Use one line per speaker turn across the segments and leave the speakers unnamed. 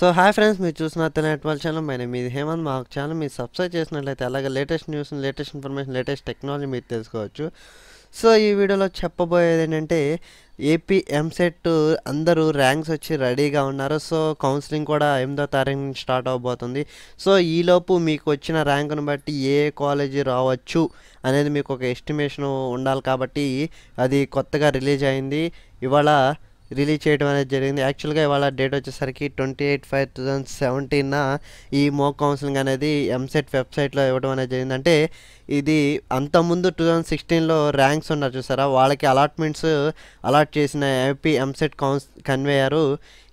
So hi friends, మీరు చూసిన net వాళ్ళ ఛానల్ మై నేమ్ ఇది హేమంత్. మా ఛానల్ మీరు సబ్స్క్రైబ్ చేసినట్లయితే అలాగే latest news, latest information, latest technology మీరు తెలుసుకోవచ్చు. సో ఈ వీడియోలో చెప్పబోయేది ఏంటంటే ఏపీ ఎంసెట్ అందరూ ర్యాంక్స్ వచ్చి రెడీగా ఉన్నారు. సో కౌన్సిలింగ్ కూడా 8వ తారీఖు నుంచి స్టార్ట్ అవబోతుంది. సో ఈలోపు మీకు వచ్చిన ర్యాంకును బట్టి ఏ కాలేజీ రావచ్చు అనేది మీకు ఒక ఎస్టిమేషన్ ఉండాలి. కాబట్టి అది కొత్తగా రిలీజ్ అయింది, ఇవాళ రిలీజ్ చేయడం అనేది జరిగింది. యాక్చువల్గా ఇవాళ డేట్ వచ్చేసరికి 28/5/2017 ఈ మోక్ కౌన్సిలింగ్ అనేది ఎంసెట్ వెబ్సైట్లో ఇవ్వడం అనేది జరిగింది. అంటే ఇది అంతకుముందు 2016లో ర్యాంక్స్ ఉన్నారు చూసారా, వాళ్ళకి అలాట్ చేసిన ఏపీ ఎంసెట్ కన్వేయరు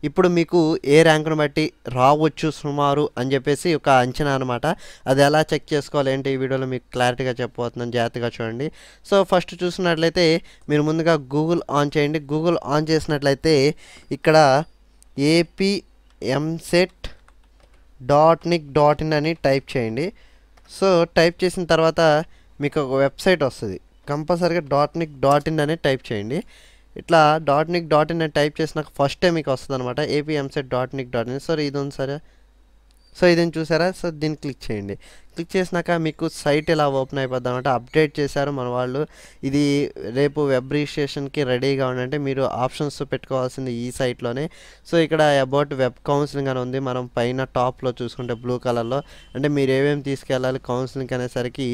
ఇప్పుడు మీకు ఏ ర్యాంకును బట్టి రావచ్చు సుమారు అని చెప్పేసి ఒక అంచనా అనమాట. అది ఎలా చెక్ చేసుకోవాలి ఏంటి ఈ వీడియోలో మీకు క్లారిటీగా చెప్పబోతున్నాను, జాగ్రత్తగా చూడండి. సో ఫస్ట్ చూసినట్లయితే మీరు ముందుగా గూగుల్ ఆన్ చేయండి. గూగుల్ ఆన్ చేసినట్లయితే ఇక్కడ ఏపీ ఎంసెట్ .nic.in అని టైప్ చేయండి. సో టైప్ చేసిన తర్వాత మీకు ఒక వెబ్సైట్ వస్తుంది. కంపల్సరీగా .nic.in అని టైప్ చేయండి. ఇట్లా .nic.in అని టైప్ చేసినాక ఫస్ట్ టైం మీకు వస్తుంది అనమాట ఏపీ ఎంసెట్ .nic.in. సో ఇది ఉంది సరే, సో ఇదని చూసారా. సో దీన్ని క్లిక్ చేయండి. క్లిక్ చేసినాక మీకు సైట్ ఇలా ఓపెన్ అయిపోద్ది అనమాట. అప్డేట్ చేశారు మన వాళ్ళు. ఇది రేపు వెబ్ రిజిస్ట్రేషన్కి రెడీగా ఉండంటే మీరు ఆప్షన్స్ పెట్టుకోవాల్సింది ఈ సైట్లోనే. సో ఇక్కడ అబౌట్ వెబ్ కౌన్సిలింగ్ అని ఉంది, మనం పైన టాప్లో చూసుకుంటే బ్లూ కలర్లో. అంటే మీరు ఏమేమి తీసుకెళ్ళాలి కౌన్సిలింగ్ అనేసరికి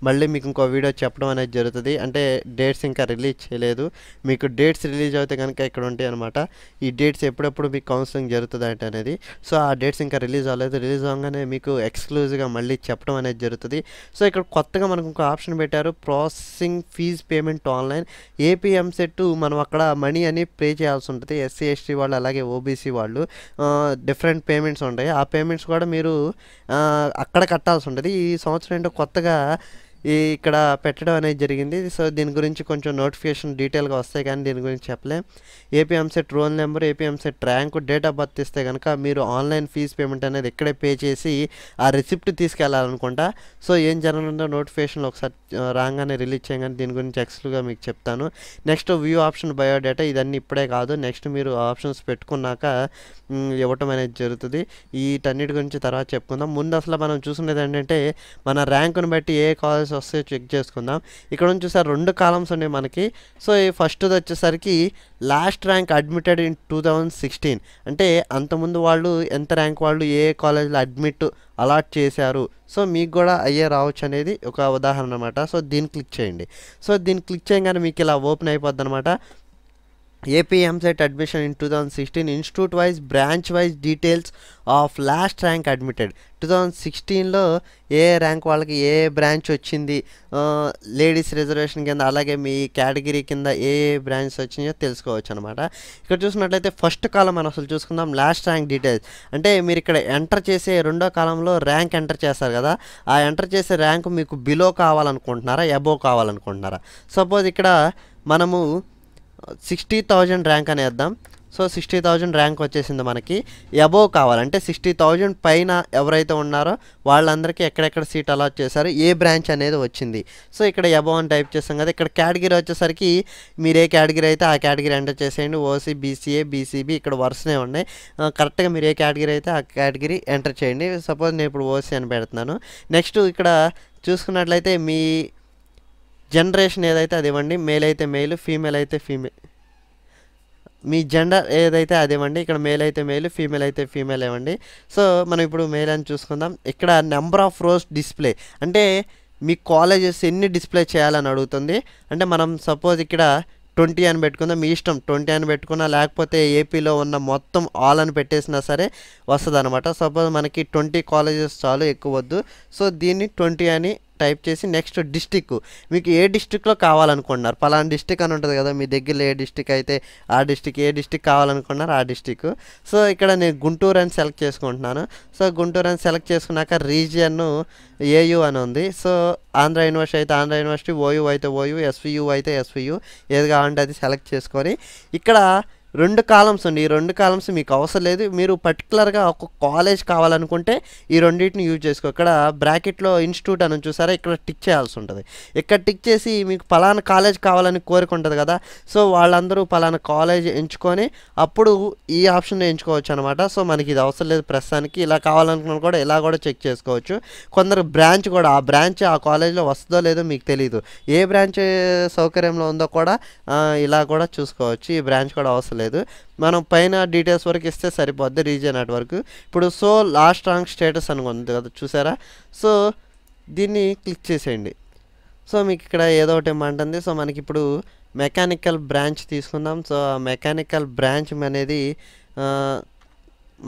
మళ్ళీ మీకు ఇంకో వీడియో చెప్పడం అనేది జరుగుతుంది. అంటే డేట్స్ ఇంకా రిలీజ్ చేయలేదు, మీకు డేట్స్ రిలీజ్ అవుతే కనుక ఇక్కడ ఉంటాయి అనమాట. ఈ డేట్స్ ఎప్పుడెప్పుడు మీకు కౌన్సిలింగ్ జరుగుతుంది అంటే అనేది. సో ఆ డేట్స్ ఇంకా రిలీజ్ అవ్వలేదు, రిలీజ్ అవ్వగానే మీకు ఎక్స్క్లూజివ్గా మళ్ళీ చెప్పడం అనేది జరుగుతుంది. సో ఇక్కడ కొత్తగా మనకు ఇంకో ఆప్షన్ పెట్టారు, processing fee payment online. AP EAMCET మనం అక్కడ మనీ అని పే చేయాల్సి ఉంటుంది. ఎస్సీ ఎస్టీ వాళ్ళు అలాగే ఓబీసీ వాళ్ళు డిఫరెంట్ పేమెంట్స్ ఉంటాయి. ఆ పేమెంట్స్ కూడా మీరు అక్కడ కట్టాల్సి ఉంటుంది. ఈ సంవత్సరం ఏంటో కొత్తగా ఇక్కడ పెట్టడం అనేది జరిగింది. సో దీని గురించి కొంచెం నోటిఫికేషన్ డీటెయిల్గా వస్తాయి, కానీ దీని గురించి చెప్పలేం. AP EAMCET roll number, AP EAMCET rank, date of birth ఇస్తే కనుక మీరు ఆన్లైన్ ఫీజ్ పేమెంట్ అనేది ఇక్కడే పే చేసి ఆ రిసిప్ట్ తీసుకెళ్ళాలనుకుంటా. సో ఏం జరగనుందో నోటిఫికేషన్లో ఒకసారి రాగానే రిలీజ్ చేయగానే దీని గురించి ఎక్స్క్లూగా మీకు చెప్తాను. నెక్స్ట్ వ్యూ ఆప్షన్, బయోడేటా, ఇదన్నీ ఇప్పుడే కాదు, నెక్స్ట్ మీరు ఆప్షన్స్ పెట్టుకున్నాక ఇవ్వటం అనేది జరుగుతుంది. వీటన్నిటి గురించి తర్వాత చెప్పుకుందాం. ముందు అసలు మనం చూసుకునేది ఏంటంటే మన ర్యాంకును బట్టి ఏ కాలేజ్ వస్తే చెక్ చేసుకుందాం. ఇక్కడ నుంచి చూసారు 2 కాలమ్స్ ఉన్నాయి మనకి. సో ఈ ఫస్ట్ది వచ్చేసరికి లాస్ట్ ర్యాంక్ అడ్మిటెడ్ ఇన్ 2016, అంటే అంతకుముందు వాళ్ళు ఎంత ర్యాంక్ వాళ్ళు ఏ కాలేజ్లో అడ్మిట్ అలాట్ చేశారు. సో మీకు కూడా అయ్యే రావచ్చు అనేది ఒక ఉదాహరణ అనమాట. సో దీన్ని క్లిక్ చేయండి. సో దీన్ని క్లిక్ చేయగానే మీకు ఇలా ఓపెన్ అయిపోద్ది అనమాట. AP EAMCET admission in 2016 institute wise branch wise details of last rank admitted. 2016లో ఏ ర్యాంక్ వాళ్ళకి ఏ బ్రాంచ్ వచ్చింది, లేడీస్ రిజర్వేషన్ కింద అలాగే మీ కేటగిరీ కింద ఏ బ్రాంచ్ వచ్చినాయో తెలుసుకోవచ్చు అనమాట. ఇక్కడ చూసినట్లయితే ఫస్ట్ కాలం మనం అసలు చూసుకుందాం, లాస్ట్ ర్యాంక్ డీటెయిల్స్. అంటే మీరు ఇక్కడ ఎంటర్ చేసే రెండో కాలంలో ర్యాంక్ ఎంటర్ చేస్తారు కదా, ఆ ఎంటర్ చేసే ర్యాంక్ మీకు బిలో కావాలనుకుంటున్నారా, అబోవ్ కావాలనుకుంటున్నారా. సపోజ్ ఇక్కడ మనము 60,000 ర్యాంక్ అని వేద్దాం. సో 60,000 ర్యాంక్ వచ్చేసింది మనకి. అబోవ్ కావాలంటే 60,000 పైన ఎవరైతే ఉన్నారో వాళ్ళందరికీ ఎక్కడెక్కడ సీట్ అలాట్ చేశారు, ఏ బ్రాంచ్ అనేది వచ్చింది. సో ఇక్కడ అబోవ్ అని టైప్ చేస్తాం కదా. ఇక్కడ కేటగిరీ వచ్చేసరికి మీరు ఏ కేటగిరీ అయితే ఆ కేటగిరీ ఎంటర్ చేసేయండి. ఓసీ, బీసీఏ, బీసీబీ ఇక్కడ వరుసనే ఉన్నాయి. కరెక్ట్గా మీరు ఏ కేటగిరీ అయితే ఆ కేటగిరీ ఎంటర్ చేయండి. సపోజ్ నేను ఇప్పుడు ఓసీ అని పెడుతున్నాను. నెక్స్ట్ ఇక్కడ చూసుకున్నట్లయితే మీ జనరేషన్ ఏదైతే అది ఇవ్వండి. మేల్ అయితే మేల్, ఫీమేల్ అయితే ఫీమేల్, మీ జెండర్ ఏదైతే అది ఇవ్వండి. ఇక్కడ మేల్ అయితే మేల్, ఫీమేల్ అయితే ఫీమేల్ ఇవ్వండి. సో మనం ఇప్పుడు మేల్ అని చూసుకుందాం. ఇక్కడ నెంబర్ ఆఫ్ రోస్ డిస్ప్లే, అంటే మీ కాలేజెస్ ఎన్ని డిస్ప్లే చేయాలని అడుగుతుంది. అంటే మనం సపోజ్ ఇక్కడ 20 అని పెట్టుకుందాం, మీ ఇష్టం 20 అని పెట్టుకున్నా, లేకపోతే ఏపీలో ఉన్న మొత్తం ఆల్ అని పెట్టేసినా సరే వస్తుంది అనమాట. సపోజ్ మనకి 20 కాలేజెస్ చాలు, ఎక్కువ వద్దు. సో దీన్ని 20 అని టైప్ చేసి నెక్స్ట్ డిస్టిక్, మీకు ఏ డిస్టిక్లో కావాలనుకుంటున్నారు, పలానా డిస్టిక్ అని ఉంటుంది కదా మీ దగ్గరలో, ఏ డిస్టిక్ అయితే ఆ డిస్టిక్, ఏ డిస్టిక్ కావాలనుకున్నారు ఆ డిస్టిక్. సో ఇక్కడ నేను గుంటూరు అని సెలెక్ట్ చేసుకుంటున్నాను. సో గుంటూరు అని సెలెక్ట్ చేసుకున్నాక రీజియన్ ఏయు అని ఉంది. సో ఆంధ్ర యూనివర్సిటీ అయితే ఆంధ్ర యూనివర్సిటీ, ఓయూ అయితే ఓయూ, ఎస్వియు అయితే ఎస్వియు, ఏది కావాలంటే అది సెలెక్ట్ చేసుకొని ఇక్కడ 2 కాలమ్స్ అండి. ఈ 2 కాలమ్స్ మీకు అవసరం లేదు. మీరు పర్టిక్యులర్‌గా ఒక కాలేజ్ కావాలనుకుంటే ఈ రెండిటిని యూజ్ చేసుకో. ఇక్కడ బ్రాకెట్‌లో ఇన్‌స్టిట్యూట్ అని ఉంది చూసారా? ఇక్కడ టిక్ చేయాల్సి ఉంటది. ఇక్కడ టిక్ చేసి మీకు పలానా కాలేజ్ కావాలని కోరిక ఉంటది కదా! సో, వాళ్ళందరూ పలానా కాలేజ్ ఎంచుకొని అప్పుడు ఈ ఆప్షన్ ఎంచుకోవచ్చనమాట. సో, మనకి ఇది అవసరం లేదు ప్రస్తుతానికి. ఇలా కావాలనుకున్నా కూడా ఇలా కూడా చెక్ చేసుకోవచ్చు. కొందరు బ్రాంచ్ కూడా ఆ బ్రాంచ్ ఆ కాలేజ్‌లో వస్తదో లేదో మీకు తెలీదు. ఏ బ్రాంచ్ సౌకర్యంలో ఉందో కూడా ఇలా కూడా చూసుకోవచ్చు. ఈ బ్రాంచ్ కూడా అవసరం లేదు. మనం పైన డీటెయిల్స్ వరకు ఇస్తే సరిపోద్ది రీజియన్ అట్ వరకు. ఇప్పుడు సో లాస్ట్ ర్యాంక్ స్టేటస్ అని ఉంది కదా చూసారా? సో దీన్ని క్లిక్ చేసేయండి. సో మీకు ఇక్కడ ఏదో ఒకటి ఇమ్మంటుంది. సో మనకిప్పుడు మెకానికల్ బ్రాంచ్ తీసుకుందాం. సో ఆ మెకానికల్ బ్రాంచ్ అనేది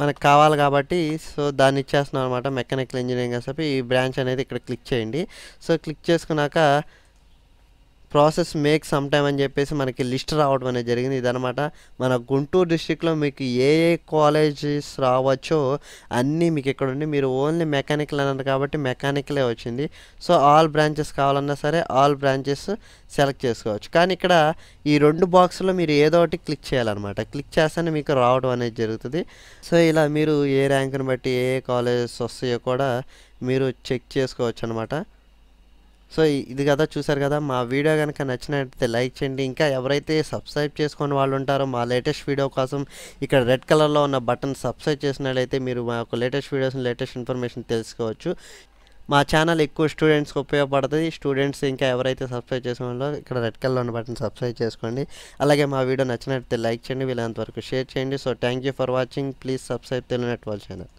మనకు కావాలి కాబట్టి సో దాన్ని ఇచ్చేస్తున్నాం అనమాట. మెకానికల్ ఇంజనీరింగ్ అని చెప్పి ఈ బ్రాంచ్ అనేది ఇక్కడ క్లిక్ చేయండి. సో క్లిక్ చేసుకున్నాక ప్రాసెస్ మేక్ సమ్ టైమ్ అని చెప్పేసి మనకి లిస్ట్ రావడం అనేది జరిగింది. ఇదనమాట మన గుంటూరు డిస్ట్రిక్ట్లో మీకు ఏ కాలేజెస్ రావచ్చో అన్నీ మీకు ఇక్కడ ఉండి మీరు ఓన్లీ మెకానికల్ అన్నారు కాబట్టి మెకానికలే వచ్చింది. సో ఆల్ బ్రాంచెస్ కావాలన్నా సరే ఆల్ బ్రాంచెస్ సెలెక్ట్ చేసుకోవచ్చు. కానీ ఇక్కడ ఈ 2 బాక్స్లో మీరు ఏదో ఒకటి క్లిక్ చేయాలన్నమాట. క్లిక్ చేస్తేనే మీకు రావడం అనేది జరుగుతుంది. సో ఇలా మీరు ఏ ర్యాంకుని బట్టి ఏ కాలేజెస్ వస్తాయో కూడా మీరు చెక్ చేసుకోవచ్చు అనమాట. సో ఇది కదా చూసారు కదా. మా వీడియో కనుక నచ్చినట్లయితే లైక్ చేయండి. ఇంకా ఎవరైతే సబ్స్క్రైబ్ చేసుకుని వాళ్ళు ఉంటారో మా లేటెస్ట్ వీడియో కోసం ఇక్కడ రెడ్ కలర్లో ఉన్న బటన్ సబ్స్క్రైబ్ చేసినట్లయితే మీరు మా యొక్క లేటెస్ట్ వీడియోస్ లేటెస్ట్ ఇన్ఫర్మేషన్ తెలుసుకోవచ్చు. మా ఛానల్ ఎక్కువ స్టూడెంట్స్కి ఉపయోగపడుతుంది. స్టూడెంట్స్ ఇంకా ఎవరైతే సబ్స్క్రైబ్ చేసిన వాళ్ళో ఇక్కడ రెడ్ కలర్లో ఉన్న బటన్ సబ్స్క్రైబ్ చేసుకోండి. అలాగే మా వీడియో నచ్చినట్లయితే లైక్ చేయండి, వీళ్ళంతవరకు షేర్ చేయండి. So thank you for watching. Please subscribe Telugu net world channel.